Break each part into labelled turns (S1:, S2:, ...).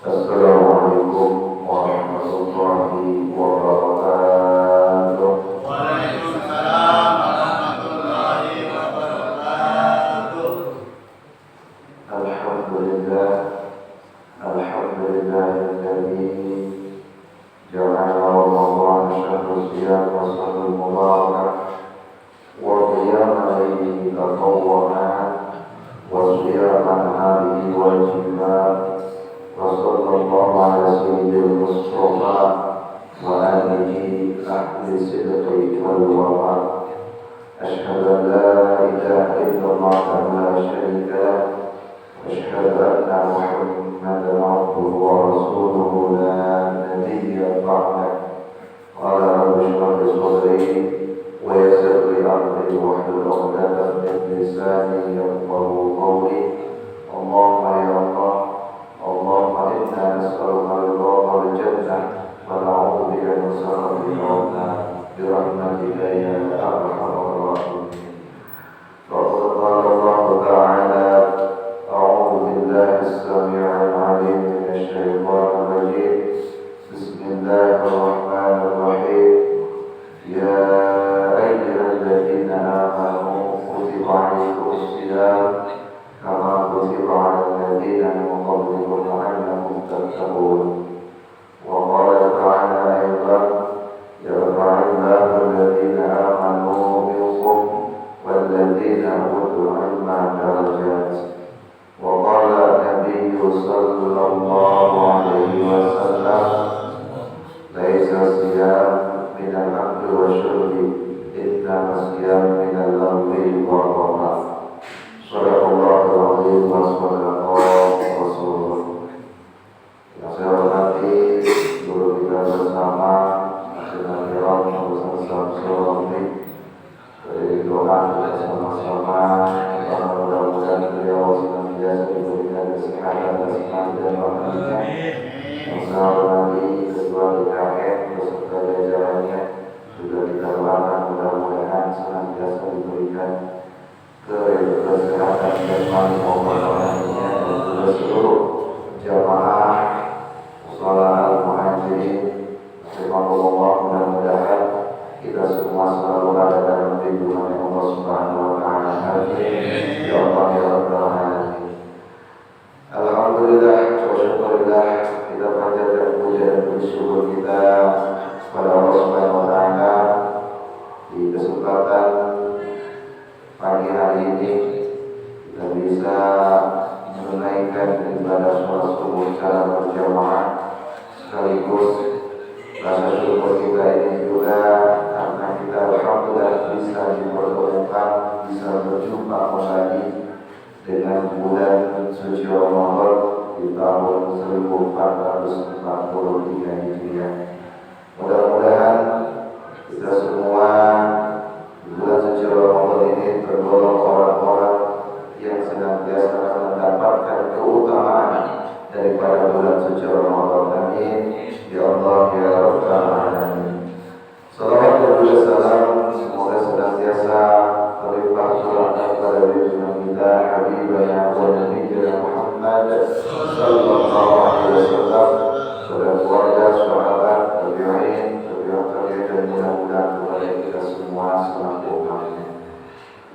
S1: Assalamualaikum warahmatullahi wabarakatuh.
S2: Waalaikumsalam warahmatullahi wabarakatuh.
S1: Alhamdulillah, alhamdulillahilladzi ja'ala Ramadan syahrul siyam wa shahrul mubarak wa qiyama laylihi tatawwu'an wa siyama naharihi wajiban. وصلى الله على سيد المصطفى وآله أهل الصدق والوفاء. أشهد أن لا إله إلا الله لا شريك له وأشهد أن محمدا عبده ورسوله لا نبي بعده. قال رب اشرح لي صدري ويسر لي أمري واحلل عقدة من لساني يفقهوا قولي. اللهم يا الله اللهم إنا نسألك رضاك والجنة ونعوذ بك من سخطك والنار برحمتك يا أرحم الراحمين. فقد قال الله تعالى: أعوذ بالله السميع العليم من الشيطان الرجيم. بسم الله الرحمن الرحيم. يا أيها الذين آمنوا كتب عليكم الصيام كما كتب على الذين من قبلكم لعلكم تتقون. وقال تعالى أيضا: يرفع الله الذين آمنوا منكم والذين أوتوا العلم درجات. وقال النبي صلى الله عليه وسلم: ليس الصيام من الأكل والشرب إنما الصيام من اللغو والرفث. Sadaqallahul azim wa sadaqallahu rasulullah. Yang saya hormati guru kita bersama Asyidul Kiram Ustaz Samsul dari doa kita sama-sama karena mudah-mudahan beliau senantiasa diberikan kesehatan dan semangat dan bahagia. Yang saya hormati ketua DKM beserta jajarannya juga kita doakan mudah-mudahan senantiasa diberikan kesehatan dan manfaatnya dan juga seluruh jamaah salat muhajirin. Semoga mudah-mudahan kita semua selalu ada dalam lindungan Allah Subhanahu wa taala. Ya Allah ya Rabbal alamin. Alhamdulillah wa syukurillah, kita panjatkan puja dan bersyukur kita kepada Allah Subhanahu wa taala di kesempatan pagi hari ini kita bisa menunaikan ibadah sholat subuh secara berjamaah, sekaligus rasa syukur kita ini juga karena kita alhamdulillah bisa dipertemukan, bisa berjumpa kembali dengan bulan suci Ramadan di tahun 1443 Hijriah. Mudah-mudahan kita semua bulan suci Ramadan ini tergolong orang-orang yang senantiasa mendapatkan keutamaan daripada bulan suci Ramadan. Amin ya Allah ya Rabbal alamin. Salawat dan juga salam semoga senantiasa terlimpah curahnya kepada junjungan kita Habibana wa Nabiyyina Muhammad sallallahu alaihi wasallam, kepada keluarga, sahabat, tabi'in, dan mudah-mudahan kepada kita semua selaku umatnya.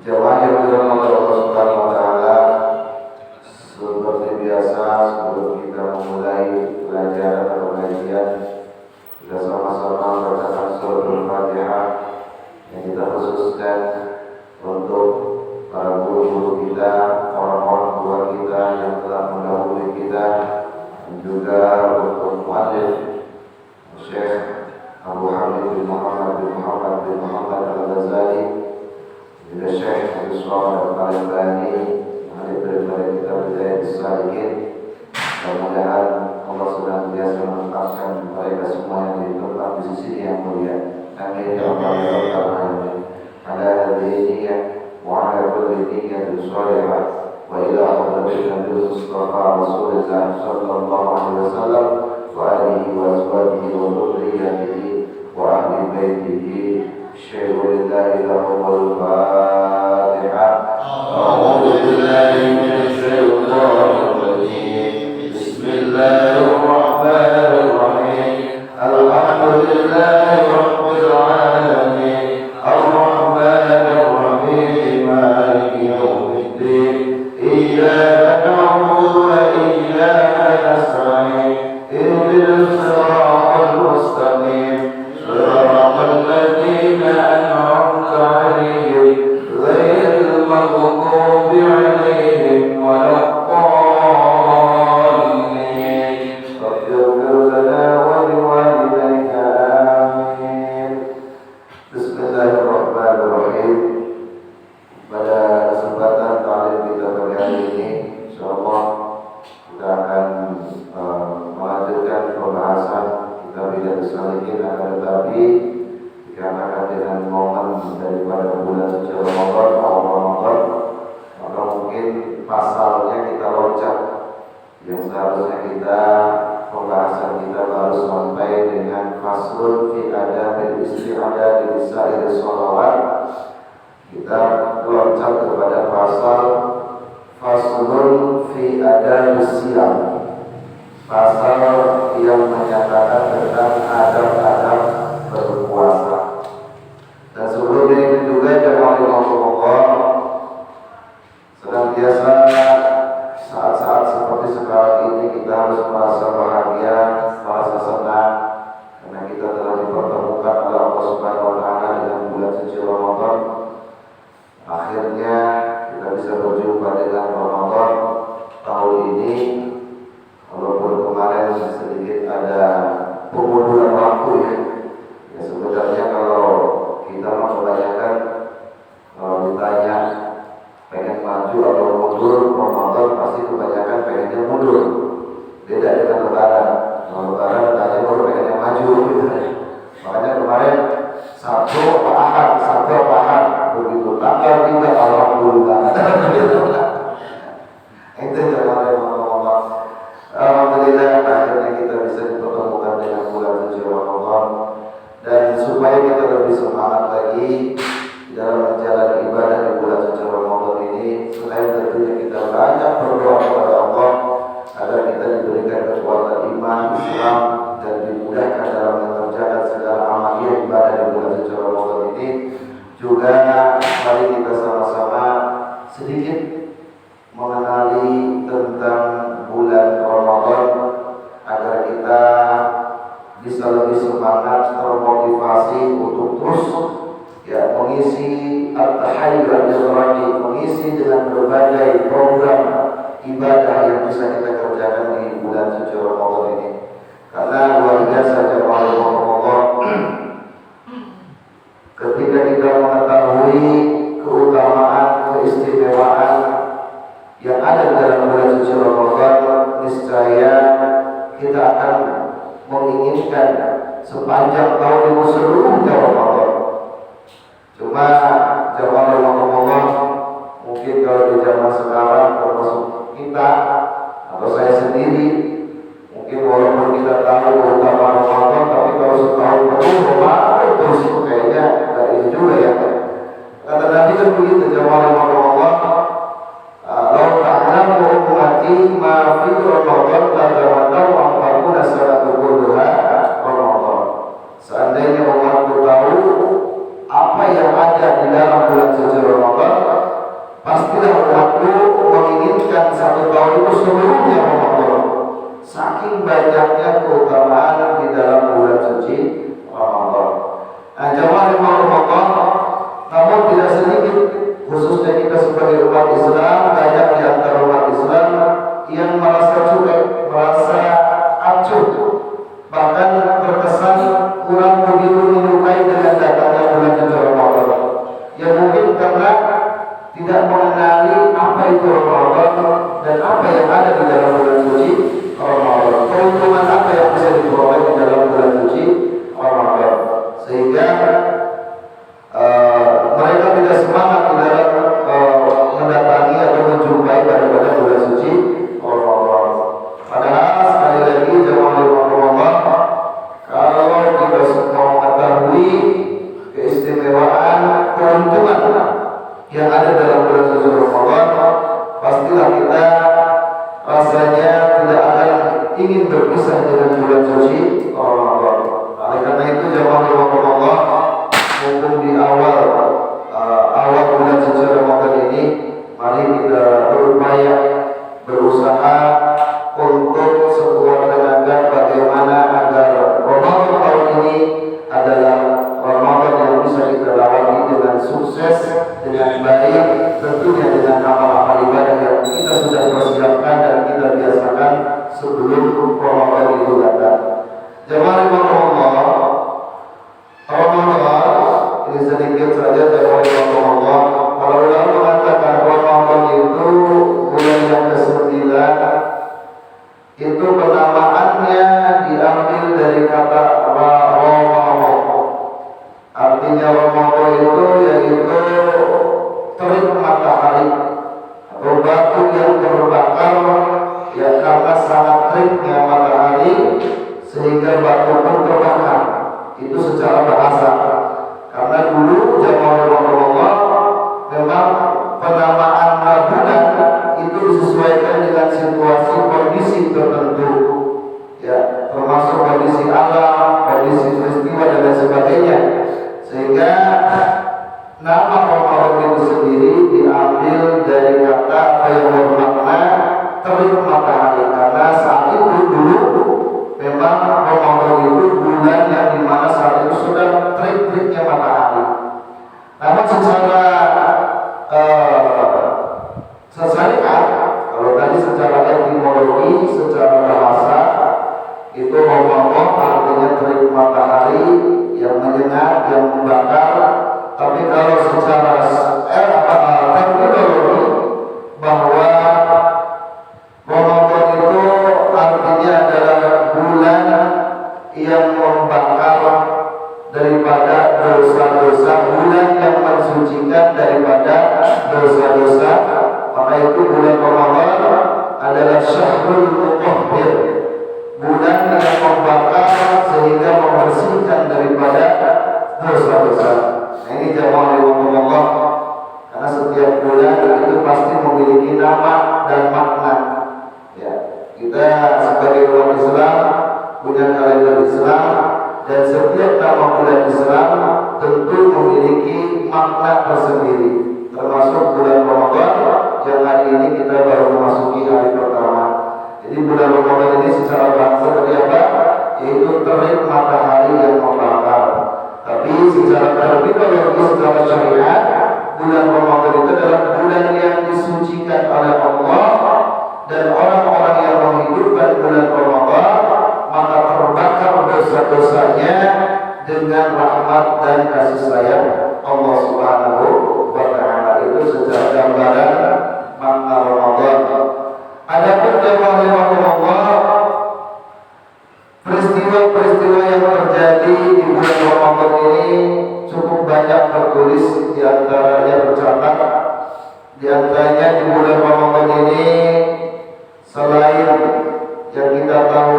S1: Jamaah yang dirahmati Allah Subhanahu wa taala, seperti biasa sebelum kita memulai pelajaran atau kajian, kita sama-sama membacakan surah Al-Fatihah yang kita khususkan untuk para guru-guru kita, orang-orang tua kita yang telah mendahului kita, dan juga untuk muadzin Syekh Abu Hamid bin Muhammad Al-Ghazali, juga Syekh Abu Shalih Al-Albani, murid daripada kita Bidayah As-Salikin. Mudah-mudahan Allah senantiasa menempatkan mereka semua yang di tempat di sisi yang mulia. Amin ya Allah ya Rabbal alamin. Ala hadhihi wa ala kulli niyyatin shalihah wa ila hadratin Nabi Mustafa Rasulullah sallallahu alaihi wasallam wa alihi wa ashabihi wa dhurriyyatihi وأهل بيته. الشيخ لله لهم الفاتحة. أعوذ بالله من الشيطان الرجيم. بسم الله الرحمن Salihin, akan tetapi dikarenakan dengan momen daripada bulan suci Ramadan, awal Ramadan, maka mungkin pasalnya kita loncat, yang seharusnya kita pembahasan kita baru sampai dengan faslun fi adabil isti'adah di sa'ir sholawat. Kita loncat kepada pasal faslun fi adabil siyam, pasal yang menyatakan tentang adab-adab berpuasa. Dan sebelumnya itu juga jemaah Allah, senantiasa saat-saat seperti sekarang ini kita harus merasa bahagia, merasa senang karena kita telah dipertemukan oleh Allah Subhanahu wa taala dengan bulan suci Ramadan. Akhirnya kita bisa berjumpa dengan Ramadan tahun ini. Walaupun kemarin sedikit ada pemunduran waktu ya sebenarnya kalau kita kebanyakan kalau ditanya pengen maju atau mundur Ramadan, pasti kebanyakan pengennya mundur. Beda dengan Lebaran. Kalau Lebaran tanya baru pengennya maju gitu. Makanya kemarin Sabtu Ahad begitu tanggal 3 alhamdulillah. Itu jalan Allah. Alhamdulillah akhirnya kita bisa dipertemukan dengan bulan suci Ramadan, dan supaya kita lebih semangat lagi dalam menjalani ibadah di bulan suci Ramadan ini, selain tentunya kita banyak berdoa kepada Allah agar kita diberikan kekuatan iman Islam dan dimudahkan dalam mengerjakan segala amaliyah ibadah di bulan suci Ramadan ini, juga mari kita sama-sama sedikit mengenali tentang bulan Ramadan agar kita bisa lebih semangat, termotivasi untuk terus mengisi at-tahayyul al-iradi, mengisi dengan berbagai program ibadah yang bisa kita kerjakan di bulan suci Ramadan ini. Karena luar biasa jemaah Allah, ketika kita mengetahui keutamaan, keistimewaan yang ada di dalam bulan suci Ramadan, niscaya kita akan menginginkan sepanjang tahun ini seluruhnya Ramadan. Cuma jemaah Allah, mungkin kalau di zaman sekarang termasuk kita atau saya sendiri, mungkin walaupun kita tahu keutamaan Ramadan, tapi kalau setahun penuh Ramadan terus kayaknya nggak ini juga ya. Kata Nabi kan begitu, jemaah Allah, "Lau ta'lamu ummati ma fi Ramadan la tamannaw an takuna salatu kulluha Ramadan." Seandainya umatku tahu apa yang ada di dalam bulan suci Ramadan, pastilah umatku menginginkan satu tahun itu seluruhnya Ramadan. Saking banyaknya keutamaan di dalam bulan suci Ramadan. Nah, jemaah Ramadan, namun tidak sedikit, khususnya kita sebagai umat Islam, banyak di antara umat Islam yang merasa cuek, merasa acuh, bahkan terkesan kurang begitu menyukai dengan datangnya bulan suci Ramadan. Ya mungkin karena tidak mengenali apa itu Ramadan dan apa yang ada di dalam bulan suci Ramadan. Keuntungan apa yang bisa diperoleh di dalam bulan suci Ramadan, sehingga mereka tidak semangat di dalam mendatangi atau menjumpai pada bulan suci Ramadan. Padahal sekali lagi jemaah Allah, kalau kita semua mengetahui keistimewaan, keuntungan yang ada dalam bulan suci Ramadan, pastilah kita rasanya tidak akan ingin berpisah dengan bulan suci Ramadan. Oleh karena itu jemaah Allah, mumpung di awal bulan suci Ramadan ini, mari kita berupaya, berusaha untuk sekuat tenaga bagaimana agar Ramadan tahun ini adalah Ramadan yang bisa kita lewati dengan sukses, dengan baik, tentunya dengan amal-amal ibadah yang kita sudah persiapkan dan kita biasakan sebelum Ramadan itu datang. Jemaah Allah, Ramadan ini sedikit saja jemaah Allah. Kalau ulama mengatakan Ramadan itu bulan yang ke-9, itu penamaannya diambil dari kata sangat teriknya matahari sehingga batu pun terbakar. Itu secara bahasa. Karena dulu zaman Rasulullah memang penamaan bulan itu disesuaikan dengan situasi kondisi tertentu, ya, termasuk kondisi alam, kondisi peristiwa dan lain sebagainya. Sehingga nama Ramadan itu sendiri diambil dari kata yang bermakna terik matahari, karena saat itu dulu memang Ramadan itu bulan yang dimana saat itu sudah terik-teriknya matahari. Namun secara syariat, kalau tadi secara etimologi, secara bahasa itu Ramadan artinya terik matahari yang menyengat, yang membakar. Tapi kalau secara terminologi bahwa Ramadan itu artinya adalah bulan yang membakar daripada dosa-dosa, bulan yang mensucikan daripada dosa-dosa. Maka itu bulan Ramadan adalah syahrul mutahhir, bulan yang membakar sehingga membersihkan daripada dosa-dosa. Nah, ini jamaah Allah, karena setiap bulan itu pasti memiliki nama dan makna. Ya, kita sebagai umat Islam punya kalender Islam, dan setiap nama bulan Islam tentu memiliki makna tersendiri, termasuk bulan Ramadan yang hari ini kita baru memasuki hari pertama. Jadi bulan Ramadan ini secara bahasa tadi apa? Yaitu terik matahari yang membakar. Tapi secara terminologi, secara syariat, bulan Ramadan itu adalah bulan yang disucikan oleh Allah, dan orang-orang yang menghidupkan bulan Ramadan maka terbakar dosa-dosanya dengan rahmat dan kasih sayang Allah Subhanahu wa Ta'ala. Itu secara gambaran makna Ramadan. Adapun jamaah Allah, peristiwa-peristiwa yang terjadi di bulan Ramadan ini cukup banyak tertulis, di antaranya tercatat. Di antaranya di bulan Ramadan ini, selain yang kita tahu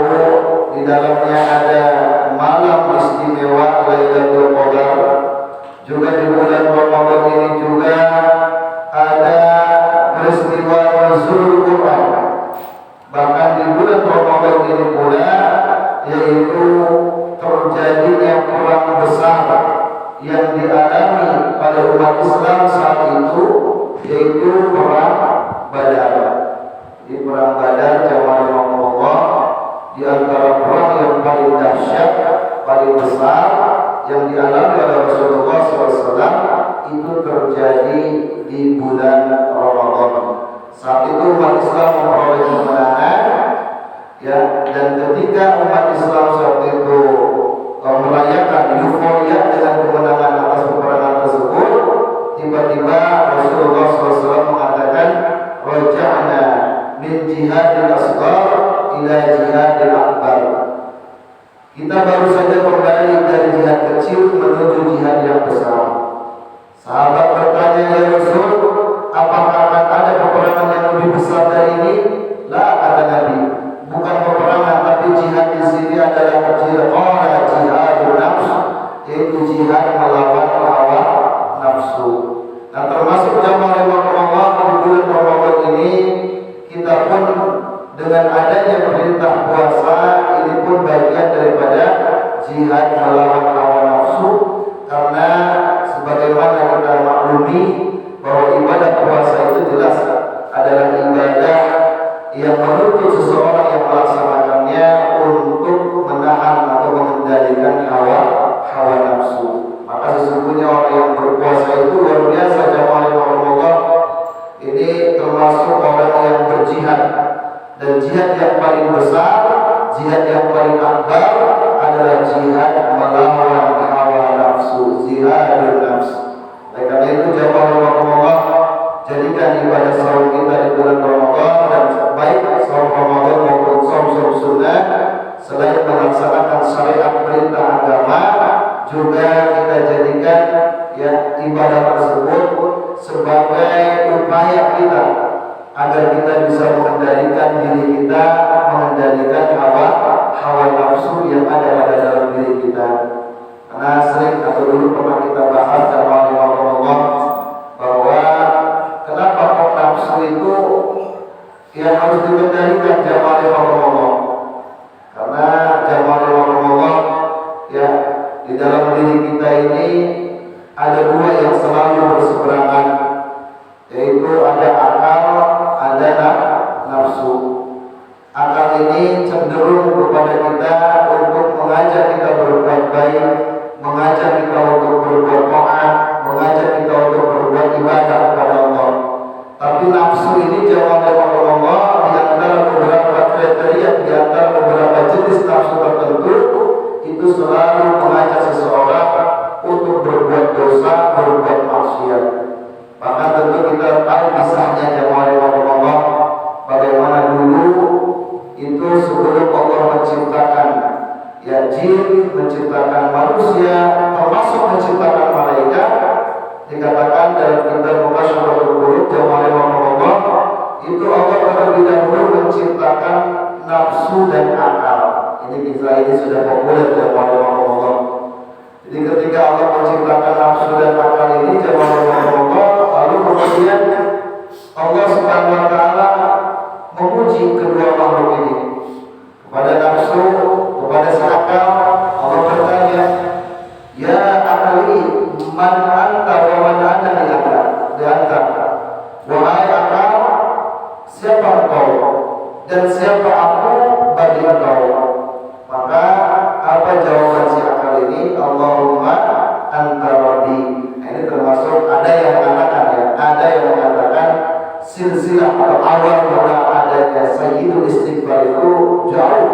S1: di dalamnya ada malam istimewa Lailatul Qadar, juga di bulan Ramadan ini juga ada peristiwa nuzul Quran. Bahkan di bulan Ramadan ini pula yaitu terjadinya perang besar yang dialami oleh umat Islam saat itu, yaitu perang Badar. Di perang Badar, jamaah Allah, di antara perang yang paling dahsyat, paling besar yang dialami oleh Rasulullah SAW itu terjadi di bulan Ramadan. Saat itu umat Islam memperoleh kemenangan, ya, dan ketika umat Islam saat itu merayakan euforia dengan kemenangan atas peperangan tersebut, tiba-tiba Rasulullah SAW mengatakan, "Raja'na min jihadil asghar ila jihadil akbar." Kita baru saja kembali dari jihad kecil menuju jihad yang besar. Sahabat bertanya, "Ya Rasul, apakah akan ada peperangan yang lebih besar dari ini?" "La," kata Nabi, "bukan peperangan, tapi jihad di sini adalah jihadul nafs, yaitu jihad melawan hawa nafsu." Nah, termasuk jamaah Allah di bulan Ramadan ini, kita pun dengan adanya perintah puasa ini pun bagian daripada jihad melawan hawa nafsu, karena sebagaimana kita maklumi bahwa ibadah puasa itu jelas adalah ibadah yang menuntut seseorang yang melaksanakannya untuk menahan atau mengendalikan hawa nafsu. Maka sesungguhnya orang yang berpuasa itu luar biasa, jamaah Allah. Ini termasuk orang yang berjihad, dan jihad yang paling besar, jihad yang paling akbar adalah jihad melawan hawa nafsu, jihadul nafs. Oleh karena itu jamaah Allah, jadikan ibadah saum kita di bulan Ramadan, dan baik saum Ramadan maupun saum sunnah, selain melaksanakan syariat perintah agama, juga kita jadikan ya ibadah tersebut sebagai upaya kita agar kita bisa mengendalikan diri kita, mengendalikan hawa nafsu yang ada pada dalam diri kita. Karena sering atau dulu pernah kita bahas dalam Allah bahwa kenapa kok nafsu itu yang harus dikendalikan jamaah Allah. Karena jamaah Allah ya di dalam diri kita ini ada dua yang selalu berseberangan, yaitu ada akal, ada nafsu. Akal ini cenderung kepada kita untuk mengajak kita berbuat baik, mengajak kita untuk berbuat taat, mengajak kita untuk berbuat ibadah kepada Allah. Tapi nafsu ini jamaah Allah di antara beberapa kriteria, di antara beberapa jenis nafsu tertentu itu selalu mengajak seseorang untuk berbuat dosa, berbuat maksiat. Bahkan tentu kita tahu kisahnya jamaah Allah bagaimana dulu itu sebelum Allah menciptakan ya jin, menciptakan manusia, termasuk menciptakan malaikat, dikatakan dalam kitab Muqasyaratul Qulub jamaah Allah itu Allah terlebih dahulu menciptakan nafsu dan akal. Ini kisah ini sudah populer jamaah Allah. Jadi ketika Allah menciptakan nafsu dan akal ini jamaah Allah, lalu kemudian Allah Subhanahu wa taala menguji kedua makhluk ini. Kepada nafsu, kepada si akal, Allah bertanya, "Ya akali, man anta wa man ana di anta?" Wahai akal, siapa engkau dan siapa aku bagi engkau? Maka apa jawaban si akal ini? Allahumma anta rabbi. Ini termasuk ada yang mengatakan ya, ada yang mengatakan silsilah atau awal mula adanya sayyidul istighfar itu jauh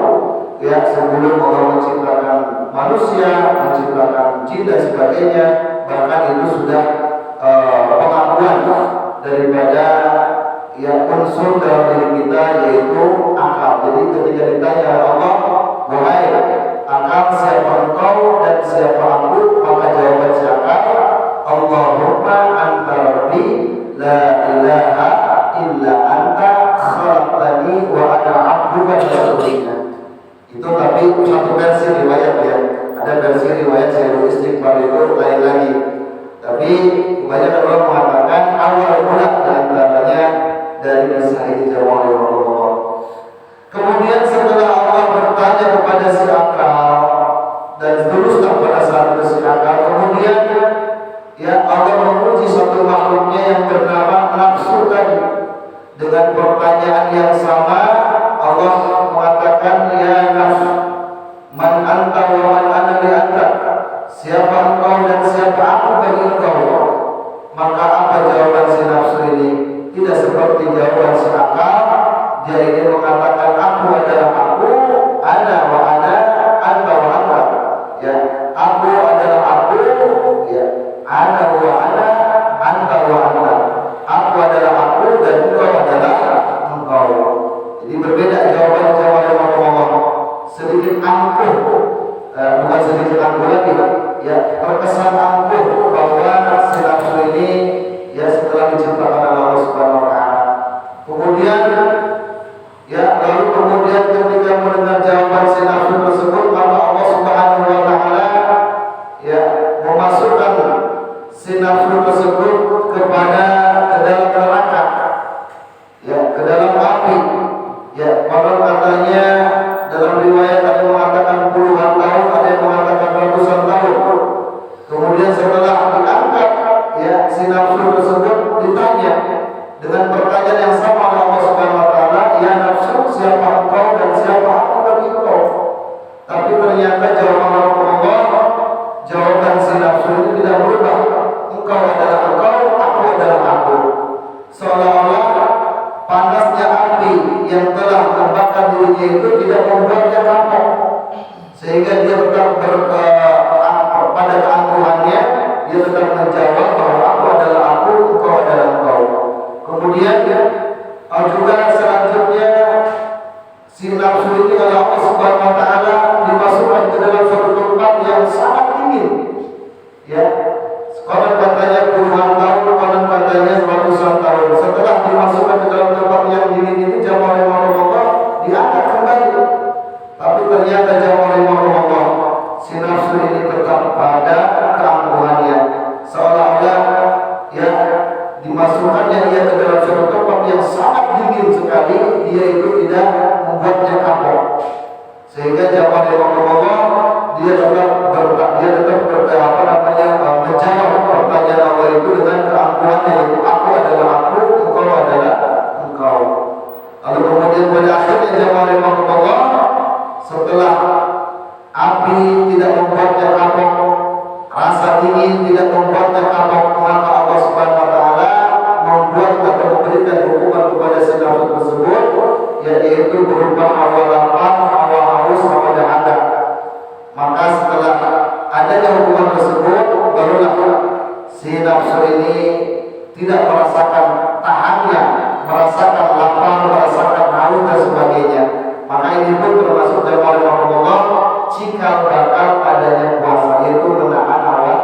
S1: ya sebelum Allah menciptakan manusia, menciptakan jin dan sebagainya. Bahkan itu sudah pengakuan daripada ya unsur dalam diri kita yaitu akal. Jadi ketika ditanya Allah, wahai akal siapa engkau dan siapa aku, maka jawaban si akal, Allahumma anta rabbi la ilaha illa anta khalaqtani wa ana 'abduka wa itu tapi satu versi riwayat ya. Ada versi riwayat sayyidul istighfar itu lain lagi. Tapi kebanyakan orang mengatakan awal mula diantaranya dari kisah ini jamaah Allah. Kemudian setelah Allah bertanya kepada si akal dan seterusnya pada saat itu si akal, kemudian ya Allah menguji satu makhluknya yang bernama nafsu tadi dengan pertanyaan yang sama. Allah mengatakan, ya nafsu, man anta wa man ana li anta, siapa engkau dan siapa aku bagi engkau. Maka apa jawaban si nafsu ini? Tidak seperti jawaban si akal. Dia ini mengatakan aku adalah aku, ana wa ana, anta wa anta. Ya, aku adalah aku, ya, ana wa ana, anta wa anta. Aku adalah aku dan engkau adalah engkau. Jadi berbeda jawaban Allah. Sedikit angkuh, bukan sedikit angkuh lagi, ya terkesan angkuh bahwa si nafsu ini ya setelah diciptakan Allah Subhanahu wa taala. Kemudian ya lalu kemudian ketika mendengar jawaban si nafsu tersebut, maka Allah Subhanahu wa taala ya memasukkan si nafsu tersebut ke dalam neraka, ya ke dalam api. Ya, konon katanya dalam riwayat ada yang mengatakan puluhan tahun, ada yang mengatakan ratusan tahun. Kemudian setelah diangkat, ya si nafsu tersebut ditanya dengan pertanyaan yang sama oleh Allah Subhanahu wa taala, ya nafsu, siapa engkau dan siapa aku bagi engkau? Tapi ternyata jawaban Allah, jawaban si nafsu ini tidak berubah. Engkau adalah engkau, aku adalah aku. Seolah-olah panasnya api yang telah membakar dirinya itu tidak membuatnya kapok, sehingga dia tetap pada keangkuhannya, dia tetap menjawab bahwa aku adalah aku, engkau adalah engkau. Kemudian juga selanjutnya si nafsu ini oleh Allah Subhanahu wa taala dimasukkan ke dalam suatu tempat yang sangat dingin. Ya, konon katanya puluhan tahun, konon katanya ratusan tahun. Setelah dimasukkan ke dalam tempat yang dingin ini, jamaah Allah diangkat kembali ternyata jamaah Allah, si nafsu ini tetap pada keangkuhannya, seolah-olah ya dimasukkannya ia ke dalam suatu tempat yang sangat dingin sekali, dia itu tidak membuatnya kapok, sehingga jamaah Allah dia tetap menjawab pertanyaan Allah itu dengan keangkuhannya, yaitu aku adalah aku, engkau adalah engkau. Lalu kemudian pada akhirnya jamaah Allah, setelah api tidak membuatnya kapok, rasa dingin tidak membuatnya kapok, maka Allah Subhanahu wa taala membuat atau memberikan hukuman kepada si nafsu tersebut, yaitu berupa hawa lapar, hawa haus, hawa dahaga. Maka setelah adanya hukuman tersebut, barulah si nafsu ini tidak merasakan tahannya, merasakan lapar, merasakan haus dan sebagainya. Maka ini pun termasuk jamaah Allah cikal bakal adanya puasa, yaitu menahan hawa.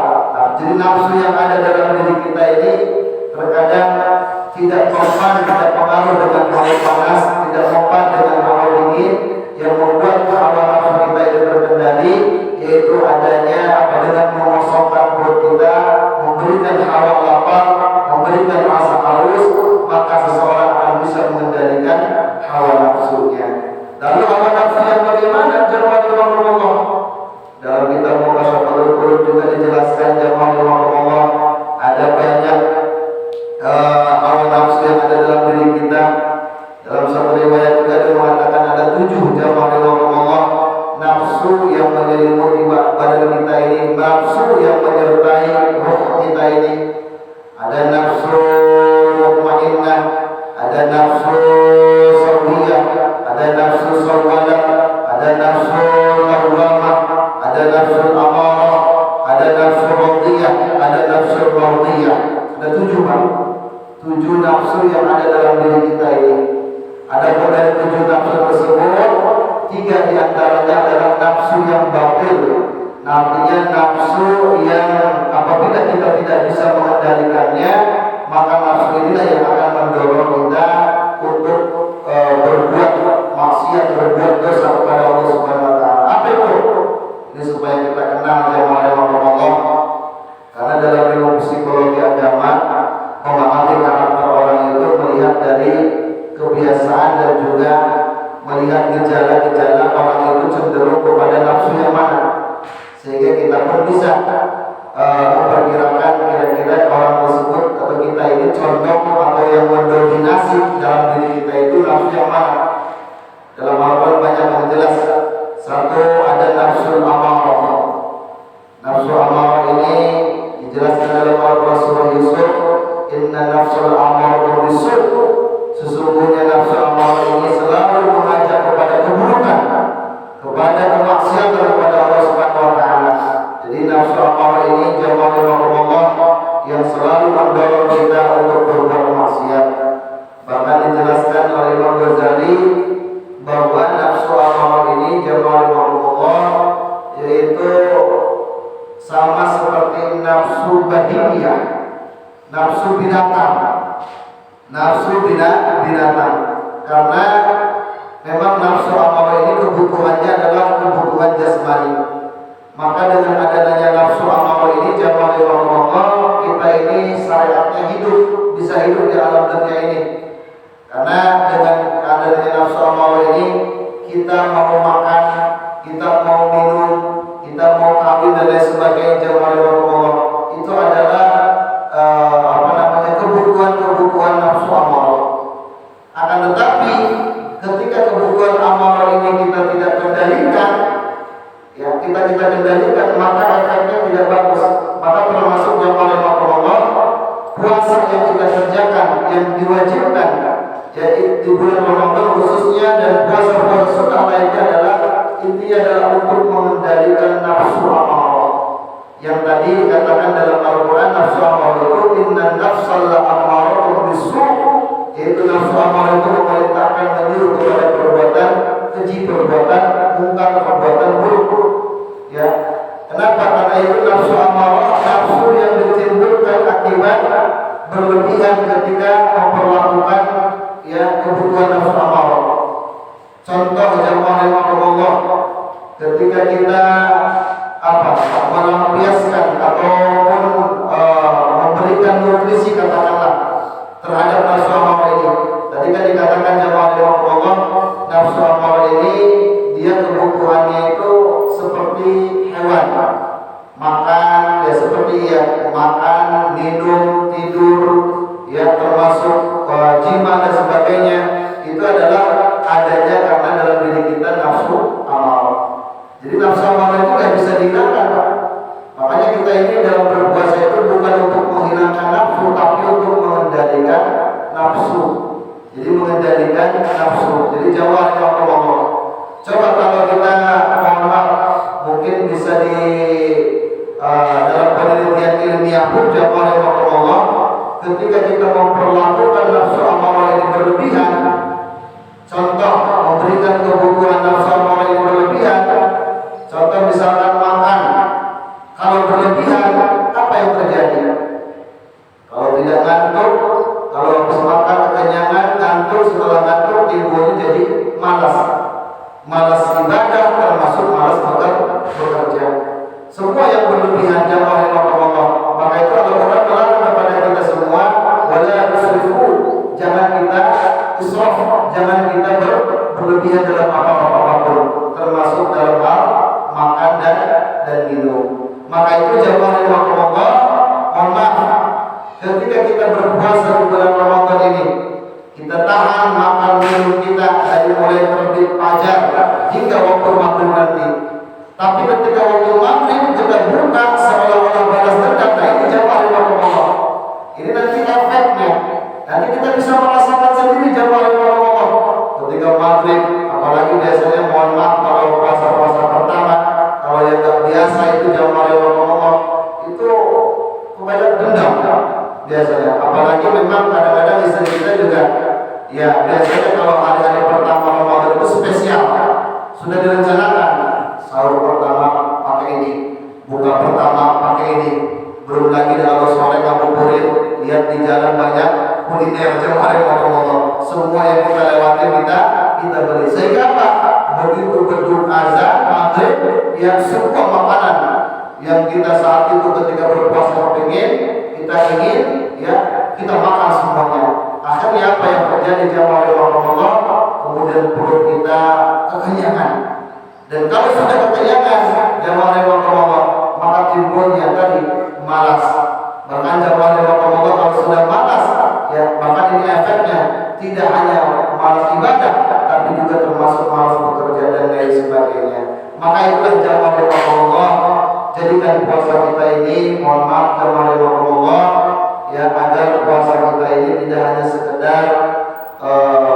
S1: Jadi nafsu yang ada dalam diri kita ini terkadang tidak mempan, tidak pengaruh dengan hawa panas, tidak mempan dengan hawa dingin, yang membuat hawa nafsu kita itu terkendali, yaitu adanya dengan mengosongkan perut kita, memberikan hawa lapar, memberikan rasa haus, maka seseorang akan bisa mengendalikan hawa nafsunya. Lalu hawa nafsu yang bagaimana? Jamaah Allah, dalam kitab Muqasafatul Qulub juga dijelaskan jamaah Allah, ada banyak hawa nafsu yang ada dalam diri kita. Dalam satu riwayat juga ada mengatakan ada 7 jamaah Allah nafsu yang menyelimuti badan kita ini, nafsu yang menyertai ruh kita ini. Ada nafsu mutmainnah, ada nafsu sawiyah, ada nafsu sawwalah, ada nafsu lawwamah, ada nafsu amarah, ada nafsu radiyah, ada nafsu mardiyah. Ada 7 nafsu yang ada dalam diri kita ini. Ada dari 7 nafsu tersebut, 3 diantaranya adalah nafsu yang batil. Artinya nafsu yang apabila kita tidak bisa mengendalikannya, maka nafsu inilah yang akan mendorong kita untuk berbuat maksiat, berbuat dosa kepada Allah Subhanahu wa taala. Apa itu? Ini supaya kita kenal jamaah Allah. Karena dalam ilmu psikologi agama, memahami karakter orang itu melihat dari kebiasaan dan juga melihat gejala-gejala orang itu cenderung kepada nafsu yang mana, sehingga kita pun bisa memperkirakan kira-kira orang tersebut atau kita ini contoh atau yang mendominasi dalam diri kita itu nafsu yang mana. Dalam Al-Quran banyak yang jelas. Satu, ada nafsu amarah. Nafsu amarah ini dijelaskan dalam Al-Quran surah Yusuf, inna nafsul amarah bisu'. Sesungguhnya nafsu amarah ini selalu mengajak kepada keburukan, kepada kemaksiatan kepada Allah Subhanahu wa taala. Jadi nafsu amarah ini jamaah Allah yang selalu mendorong kita untuk berbuat maksiat. Bahkan dijelaskan oleh Imam Ghazali bahwa nafsu amarah ini jamaah Allah yaitu sama seperti nafsu bahimiyah, nafsu binatang. Nafsu binatang, karena memang nafsu amarah ini kebutuhannya adalah kebutuhan jasmani. Maka dengan adanya nafsu amarah ini jamaah Allah, kita ini syariatnya hidup, bisa hidup di alam dunia ini. Karena dengan adanya nafsu amarah ini, kita mau makan, kita mau minum, kita mau kawin dan lain sebagainya jamaah Allah. Itu adalah kebutuhan nafsu amarah. Akan tetapi ketika kebutuhan amarah ini kita tidak kendalikan, ya kita kendalikan, maka efeknya tidak bagus. Maka termasuk jamaah Allah, puasa yang kita kerjakan, yang diwajibkan, yaitu di bulan Ramadan khususnya, dan puasa-puasa sunnah lainnya adalah intinya adalah untuk mengendalikan nafsu amarah. Yang tadi dikatakan dalam Al-Quran, nafsu amarah itu inna nafsal amarah bisu', yaitu nafsu amarah itu memerintahkan, menyuruh kepada perbuatan keji, perbuatan mungkar, perbuatan buruk. Ya, kenapa? Karena itu nafsu amarah, nafsu yang ditimbulkan akibat berlebihan ketika memperlakukan kebutuhan nafsu amarah. Contoh jamaah Allah, ketika kita melampiaskan ataupun memberikan nutrisi katakanlah terhadap nafsu amarah ini. Tadi kan dikatakan jamaah Allah, nafsu amarah ini dia kebutuhannya itu seperti hewan, makan ya seperti makan, minum, tidur, ya termasuk jima dan sebagainya. Itu adalah adanya karena dalam diri kita nafsu amarah. Jadi nafsu amarah itu nggak bisa dihilangkan, Pak. Makanya kita ini dalam berpuasa itu bukan untuk menghilangkan nafsu, tapi untuk mengendalikan nafsu. Jadi mengendalikan nafsu. Jadi jawab Allah. Coba kalau kita mungkin bisa di dalam penelitian ilmiah pun jawab Allah. Ketika kita memperlakukan nafsu amarah ini berlebihan, contoh memberikan kebutuhan nafsu amarah ini berlebihan, contoh misalkan makan, kalau berlebihan apa yang terjadi? Kalau tidak ngantuk, kalau habis makan kekenyangan, ngantuk, setelah ngantuk timbulnya jadi malas ibadah, termasuk malas bekerja. Semua yang berlebihan jamaah Allah. Maka itu Al-Quran melarang kepada kita semua, wala tusrifu, jangan kita israf, jangan kita berlebihan dalam apapun, termasuk dalam hal makan dan minum. Maka itu jamaah Allah, mohon maaf, ketika kita berpuasa di bulan Ramadan ini, kita tahan makan minum kita dari mulai terbit fajar hingga waktu maghrib nanti. Tapi ketika waktu maghrib kita buka seolah-olah balas dendam. Nah ini jamaah Allah. Ini nanti efeknya. Nanti kita bisa merasakan sendiri jamaah Allah. Ketika maghrib, apalagi biasanya mohon maaf kalau puasa-puasa pertama, kalau yang tak biasa itu jamaah Allah itu kebanyakan dendam biasanya. Apalagi memang kadang-kadang istri kita juga, ya biasanya kalau hari-hari pertama Ramadan itu spesial, sudah direncanakan. Sahur pertama pakai ini, buka pertama pakai ini, belum lagi kalau sore ngabuburit, lihat di jalan banyak kuliner jemaah Allah. Semua yang kita lewati kita beli. Sehingga apa? Begitu beduk azan maghrib, yang semua makanan yang kita saat itu ketika berpuasa kita ingin, ya kita makan semuanya. Akhirnya apa yang terjadi jemaah Allah? Kemudian perut kita kekenyangan. Dan kalau sudah kekenyangan jamaah Allah, maka timbulnya tadi malas. Bahkan jamaah Allah kalau sudah malas, ya bahkan ini efeknya tidak hanya malas ibadah, tapi juga termasuk malas bekerja dan lain sebagainya. Maka itulah jamaah Allah, jadikan puasa kita ini, mohon maaf jamaah Allah, ya agar puasa kita ini tidak hanya sekedar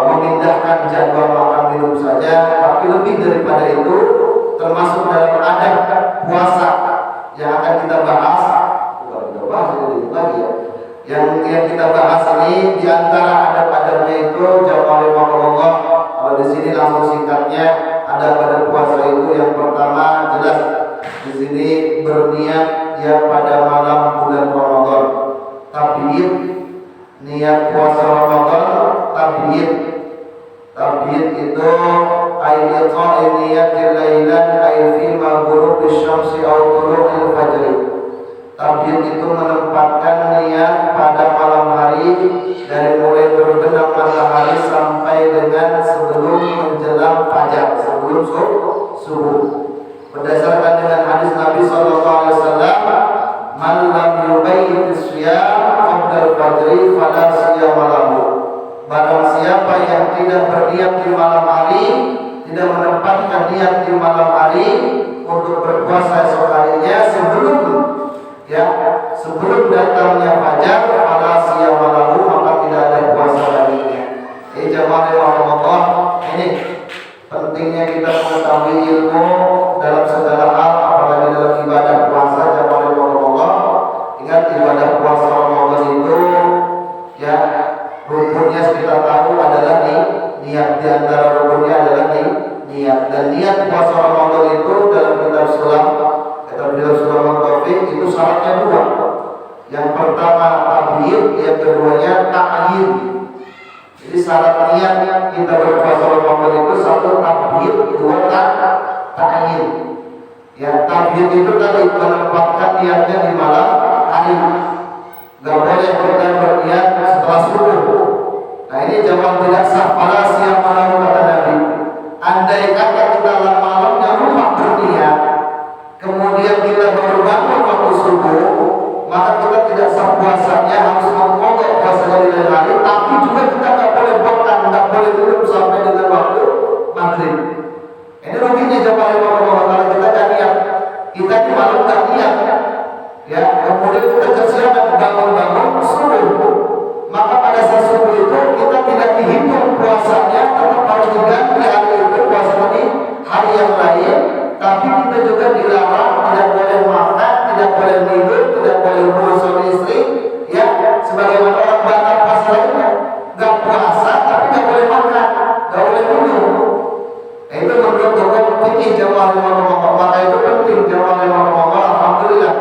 S1: memindahkan jadwal makan minum saja, tapi lebih daripada itu, termasuk dalam adab puasa yang akan kita bahas. Yang kita bahas ini diantara adab-adabnya itu jamaah Allah. Kalau di sini langsung singkatnya, adab puasa itu yang pertama jelas di sini berniat ya pada malam bulan Ramadan. Tabiid niat puasa Ramadan, tabiid itu ayat niyatil lailan ay fi ma ghurubish syamsi aw tulu'il fajr. Tabiid itu menempatkan niat pada malam hari dari mulai terbenam matahari sampai dengan sebelum menjelang fajar, sebelum subuh. Berdasarkan dengan hadis Nabi sallallahu alaihi wasallam, man lam yubayyit as-siyam qabla al-fajr fala siyama lahu. Barang siapa yang tidak berniat di malam hari, tidak menempatkan niat di malam hari untuk berpuasa esok harinya sebelum datangnya fajar, fala siyama lahu, maka tidak ada puasa baginya. Ini jamaah Allah, ini pentingnya kita mengetahui ilmu dalam segala hal, apalagi dalam ibadah puasa jamaah Allah. Ingat ibadah puasa Ramadan itu ya rukunnya kita tahu adalah niat. Di antara rukunnya adalah niat. Dan niat puasa Ramadan itu dalam kitab Sulam Taufik itu syaratnya dua. Yang pertama tabiid, yang keduanya ta'yin. Jadi syarat niat kita berpuasa Ramadan itu satu tabiid, dua ta'yin. Ya, tabiyat itu tadi menempatkan niatnya di malam hari. Gak boleh kita berniat setelah subuh. Nah ini jawaban tidak sah. Pada siang malam kata Nabi, andai kata kita malamnya lupa berniat, kemudian kita baru bangun waktu subuh, maka kita tidak sah puasanya, harus mengkodok puasanya di lain hari. Tapi juga kita nggak boleh makan, nggak boleh minum sampai dengan waktu maghrib. Ini ruginya jamaah kalau kita nggak niat, kita di malam nggak niat, ya kemudian kita kesiangan bangun subuh, maka pada saat subuh itu kita tidak dihitung puasanya, tetap harus diganti hari itu puasa di hari yang lain. Tapi kita juga dilarang, tidak boleh makan, tidak boleh minum, tidak boleh hubungan suami istri, ya sebagaimana orang batal puasa lainnya, nggak puasa tapi nggak boleh makan, nggak boleh minum. Nah, itu menurut hukum fikih jamaah Ramadan. Maka itu penting jamaah Ramadan. Alhamdulillah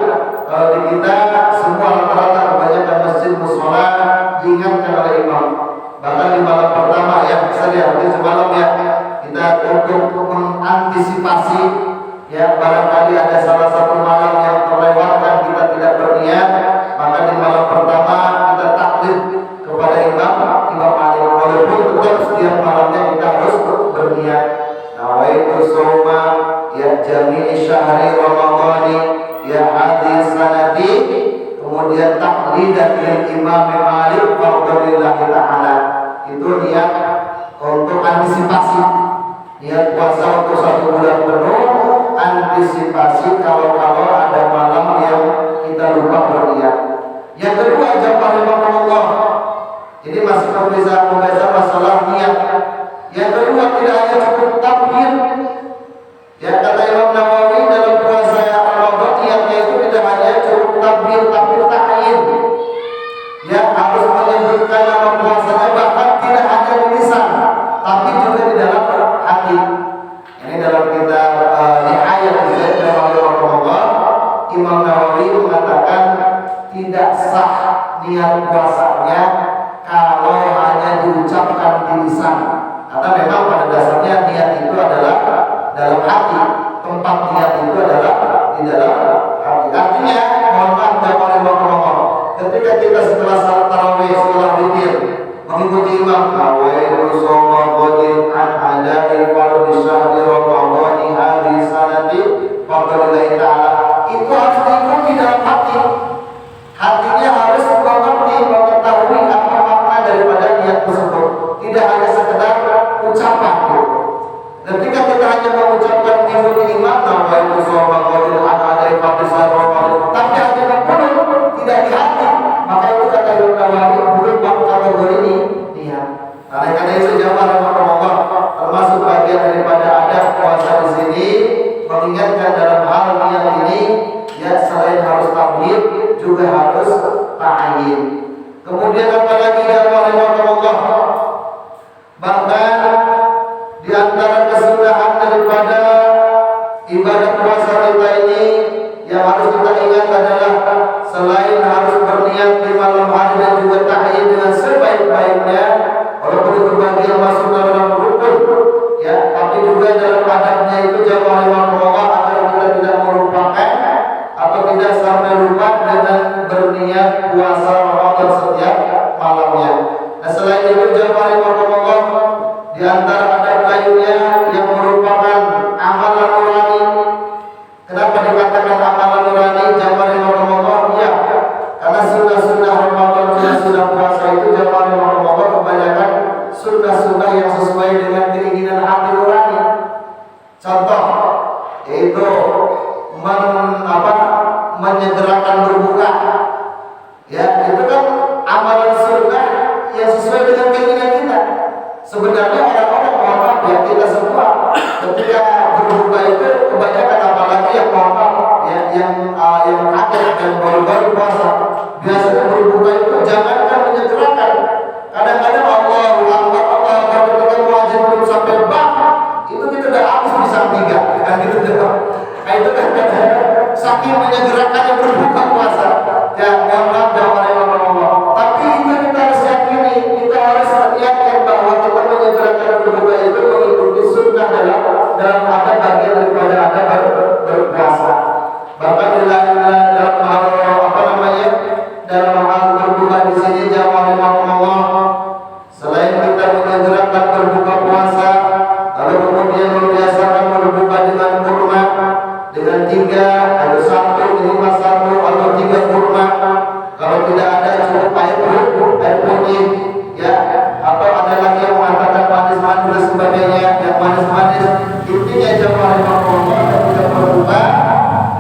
S1: kalau di kita semua rata-rata kebanyakan masjid mushola diingatkan oleh imam. Bahkan di malam pertama ya, saya di semalam ya, kita untuk mengantisipasi ya barangkali ada salah satu malam yang terlewatkan kita tidak berniat, maka di malam pertama kita taklid kepada imam Malik, walaupun tetap setiap malamnya kita harus berniat. Nawaitu soma ya jami'i syahri ramadhani ya hadis sanati, kemudian taklidan lil imam Malik fardhalillahi ta'ala. Itu niat untuk antisipasi, niat puasa untuk 1 bulan penuh, antisipasi kalau ada malam yang kita lupa berniat. Yang kedua jamaah Allah, ini masih membahas masalah niat. Yang kedua tidak hanya cukup takbir, ya kata Imam Nawawi dalam puasa Ramadan niatnya itu tidak hanya cukup takbir ta'yin, ya harus menyebutkan nama puasanya, bahkan tidak hanya di lisan tapi juga di dalam hati. Ini dalam kitab Nihayat Ramadan, Imam Nawawi mengatakan tidak sah niat puasanya kalau hanya diucapkan di lisan, karena memang pada dasarnya niat itu adalah dalam hati, tempat niat itu adalah di dalam hati. Artinya mohon maaf jamaah, ketika kita setelah salat tarawih, setelah witir mengikuti imam nawaitu shoma ghadin an adai fardhi syahri ramadhani hadis sanati fardhillahi ta'ala, itu harus diikuti dalam hati. Hatinya harus mengerti, mengetahui apa makna daripada niat tersebut, tidak hanya sekedar ucapan. Ketika kita hanya mengucapkan mengikuti imam nawaitu shoma ghadin an adai fardhi syahri ramadhani, tapi hanya di mulut tidak di hati, maka itu kata Imam Nawawi belum masuk kategori ini niat. Karena itu jamaah Ramadan termasuk bagian daripada adab puasa di sini, mengingatkan dalam hal niat ini, ya selain harus takbir juga harus ta'yin. Kemudian apalagi jamaah Ramadan, bahkan di antara kesunahan daripada ibadah puasa kita ini yang harus kita ingat adalah selain harus berniat di malam hari dan juga ta'yin dengan sebaik-baiknya, walaupun itu bagian masuk dalam rukun, ya, tapi juga dalam adabnya itu jamaah Ramadan agar kita tidak melupakan atau tidak sampai lupa dengan berniat puasa Ramadan setiap malamnya. Nah selain itu jamaah Ramadan, di antara adab lainnya yang merupakan amalan nurani. Kenapa dikatakan amalan nurani jamaah Ramadan? Ya, karena sunnah-sunnah Ramadan, sunnah puasa itu jamaah Ramadan kebanyakan sunnah-sunnah yang sesuai dengan keinginan hati nurani. Contoh yaitu menyegerakan berbuka. Ya, itu kan amalan sunnah yang sesuai dengan keinginan kita. Sebenarnya orang-orang mohon maaf ya, kita semua ketika berbuka itu kebanyakan apalagi yang mohon maaf ya, yang akhir dan baru-baru puasa, biasanya berbuka itu jangankan menyegerakan, kadang-kadang Allahu Akbar ketika muadzin belum sampai bab itu kita udah habis bisa 3 kan gitu. Nah itu kan saking menyegerakannya berbuka puasa ya, mohon maaf jamaah Allah. Tapi itu kita harus yakini, kita harus niatkan bahwa kita menyegerakan berbuka itu mengikuti sunnah dalam ada bagian daripada ada berpuasa. Bahkan dalam hal dalam hal berbuka di sini jamaah Allah, selain kita menyegerakan berbuka puasa, lalu kemudian membiasakan berbuka dengan kurma, dengan 3 atau 1 minimal 1 atau 3 kurma. Kalau tidak ada cukup air putih, ya. Atau ada lagi yang mengatakan manis-manis dan sebagainya, yang manis-manis. Intinya jamaah Allah ketika berbuka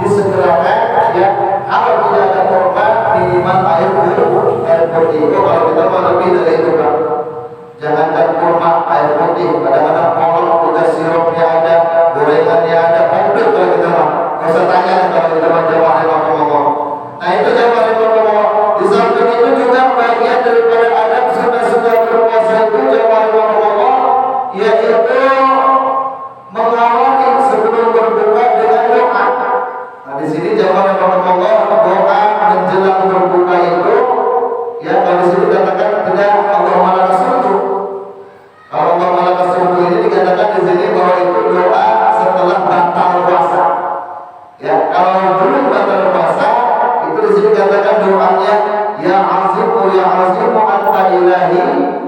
S1: disegerakan, ya. Kalau tidak ada kurma minimal air putih. Kalau kita mau lebih dari itu, Pak. Jangankan kurma, air putih. Kadang-kadang kolak udah sirupnya ada, gorengannya ada, komplit kalau kita mau. Nggak usah tanya kalau kita mau jamaah Allah. Nah itu jamaah Allah. Di samping itu juga bagian daripada adab sunnah berpuasa itu jamaah Allah, yaitu mengawali sebelum berbuka dengan doa. Nah di sini jamaah Allah, doa menjelang berbuka itu, ya kalau di sini dikatakan tidak Allahumma lakas sumtu. Kalau Allahumma lakas sumtu ini dikatakan di sini bahwa itu doa setelah batal puasa. Ya kalau belum batal puasa itu di sini dikatakan doanya ya azimu anta ilahi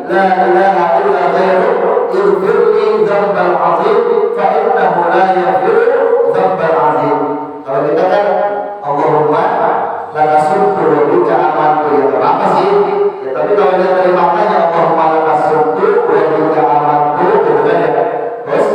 S1: la ilaha illa ghairuk ighfirli dzambal azim fa innahu la yaghfiru dzambal azim. Kalau kita kan Allahumma lakasumtu wa bika amantu, ya apa sih? Ya tapi kalau dia dari maknanya Allahumma lakasumtu wa bika amantu, gitu kan ya. Terus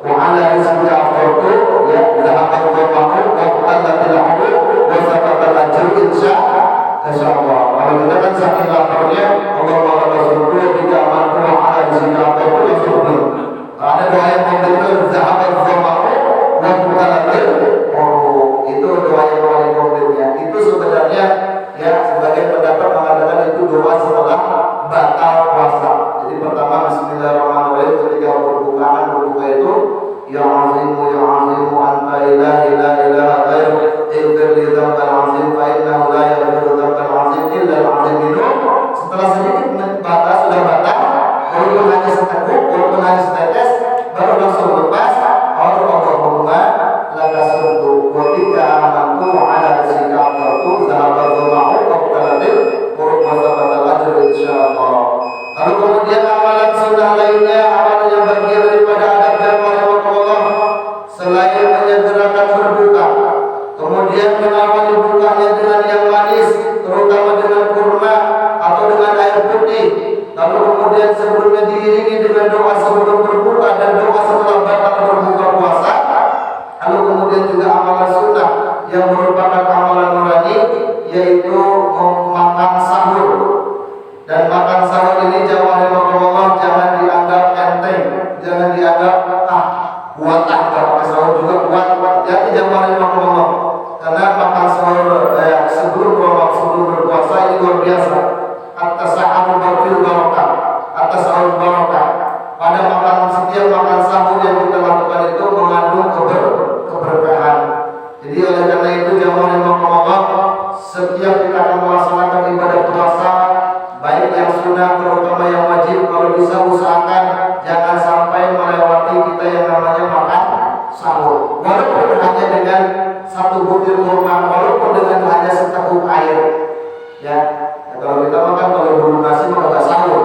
S1: wa ala rizqika aftartu, ya zahabat dhamahu wa qatatil adu wa sabatal ajr insyaallah. Kalau kita kan saking laparnya Allahumma lakasumtu wa bika amantu wa ala rizqika aftartu langsung. Ada doa yang memberikan zahabat dhamahu wa qatatil itu doa yang paling konkretnya. Itu sebenarnya ya sebagian pendapat mengatakan itu doa setelah batal puasa. Jadi pertama bismillahirrahmanirrahim ketika berbuka itu ya azimu anta ilahi la ilaha ghairuk ighfirli dzambal azim fa innahu la yaghfiru dzambal azim illa al azim minum. Setelah sedikit batas sudah batal, walaupun hanya seteguk, walaupun hanya setetes, baru langsung lepas. Allahumma lakasumtu wa bika amantu wa ala rizqika aftartu zahabat dhamahu wa qatatil qurub wa sabatal ajr insyaallah. Lalu kemudian amalan sunnah lainnya, amalan yang bagian daripada adab jamaah Allah selain menyegerakan berbuka, kemudian mengawali bukanya dengan yang manis, terutama dengan kurma atau dengan air putih. Lalu kemudian sebelumnya diiringi dengan doa sebelum berbuka dan doa setelah batal berbuka puasa. Lalu kemudian juga amalan sunnah yang merupakan amalan nurani, yaitu makan sahur. Dan makan sahur ini jamaah Allah jangan dianggap enteng, jangan dianggap buatan. Kalau sahur juga buat. Jadi jamaah Allah, karena makan sahur sebelum berpuasa ini luar biasa. Atas sahur berfil barokah, atas sahur barokah. Pada setiap makan sahur yang kita lakukan itu mengandung keberkahan. Jadi oleh karena itu jamaah Allah, setiap kita akan melaksanakan ibadah puasa, baik yang sunnah terutama yang wajib, kalau bisa usahakan jangan sampai melewati kita yang namanya makan sahur. Walaupun hanya dengan 1 butir kurma, walaupun dengan hanya seteguk air, ya. Kalau kita makan kalau belum nasi maka nggak sahur.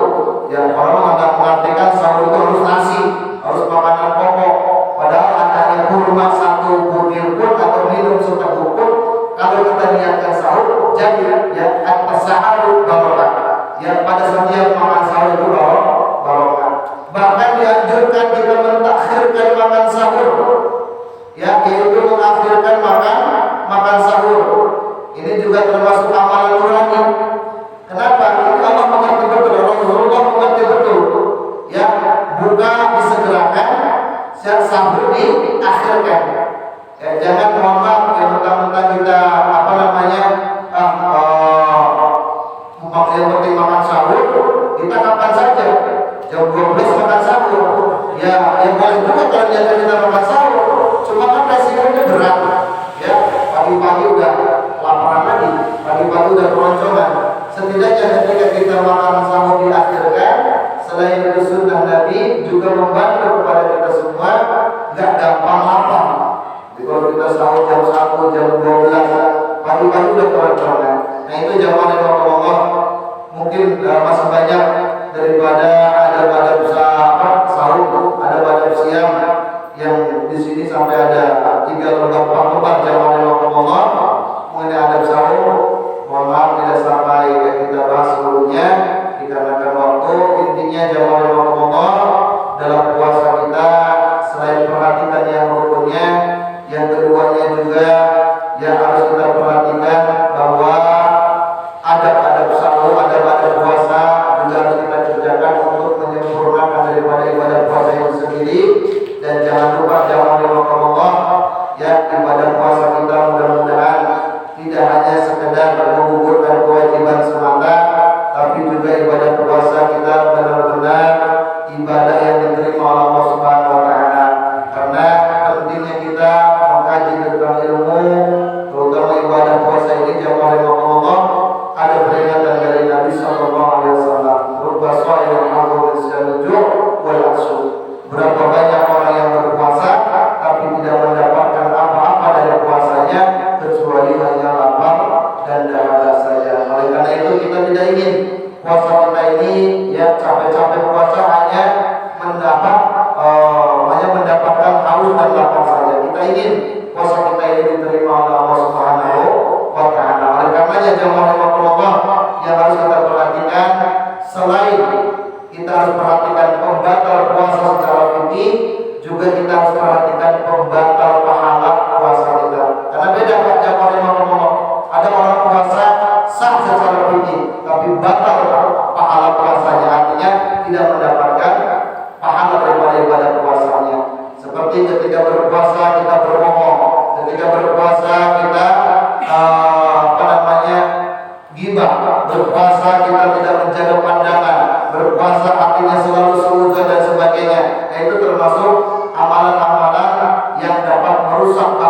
S1: Ya orang mengartikan sahur itu harus nasi, harus makanan pokok. Padahal hanya kurma 1 butir pun atau minum seteguk pun, kalau kita niatkan sahur, jadi ya atas sahur barokah. Ya pada setiap makan sahur itu barokah. Bahkan dianjurkan kita mentakhirkan makan sahur. Ya yaitu mengakhirkan makan sahur. Ini juga termasuk amalan nurani. Kenapa? Ini Allah mengerti betul, Rasulullah mengerti betul. Ya, buka disegerakan, sahur diakhirkan. Ya, jangan mohon maaf ya mentang-mentang kita yang penting makan sahur, kita kapan saja jam 12 makan sahur. Ya, yang paling juga kalau kita makan sahur, cuma kan resikonya berat. Ya, pagi-pagi udah laparan lagi, pagi-pagi udah keroncongan. Setidaknya ketika kita makan sahur diakhirkan, selain itu sunnah Nabi juga membantu kepada kita semua nggak gampang lapar. Jadi kalau kita sahur jam 1, jam 12, pagi-pagi udah keren-keren. Nah itu jamaah yang Allah mungkin masih banyak daripada ada usaha sahur, ada siang yang di sini sampai ada 3 lembar 4 lembar jamaah yang Allah mengenai adab sahur. Mohon maaf tidak sampai yang kita bahas sebelumnya dikarenakan waktu. Intinya jamaah yang Allah dalam puasa kita selain perhatikan yang rukunnya, yang keduanya juga yang harus kita perhatikan bahwa adab-adab sahur, adab-adab puasa juga harus kita kerjakan untuk menyempurnakan daripada ibadah puasa itu sendiri. Dan jangan lupa jamaah yang Allah ya, ibadah puasa kita mudah-mudahan tidak hanya sekedar menggugurkan kewajiban semata, tapi juga ibadah puasa kita benar-benar ibadah yang diterima oleh Allah Subhanahu wa taala. Karena pentingnya kita mengkaji tentang ilmu, terutama ibadah puasa ini jamaah yang Allah, ada peringatan dari Nabi sallallahu alaihi wasallam, "Rubba sha'imin hadhur al-ju' wal 'atshu." Berapa banyak orang yang berpuasa tapi tidak mendapatkan apa-apa dari puasanya kecuali hanya lapar dan dahaga saja. Oleh karena itu kita tidak ingin puasa kita ini ya capek-capek puasa hanya mendapatkan haus dan lapar saja. Kita ingin puasa kita ini diterima oleh Allah Subhanahu wa taala. Oleh karenanya jamaah Allah yang harus kita perhatikan, selain kita harus perhatikan pembatal puasa secara fikih, juga kita harus perhatikan pembatal pahala puasa kita. Karena beda Pak jamaah Allah. Ada orang puasa sah secara fikih, tapi batal pahala puasanya, artinya tidak mendapatkan pahala daripada ibadah puasanya. Seperti ketika berpuasa kita berbohong, ketika berpuasa kita ghibah, berpuasa kita tidak menjaga pandangan, berpuasa artinya selalu suudzon dan sebagainya. Nah, itu termasuk amalan-amalan yang dapat merusak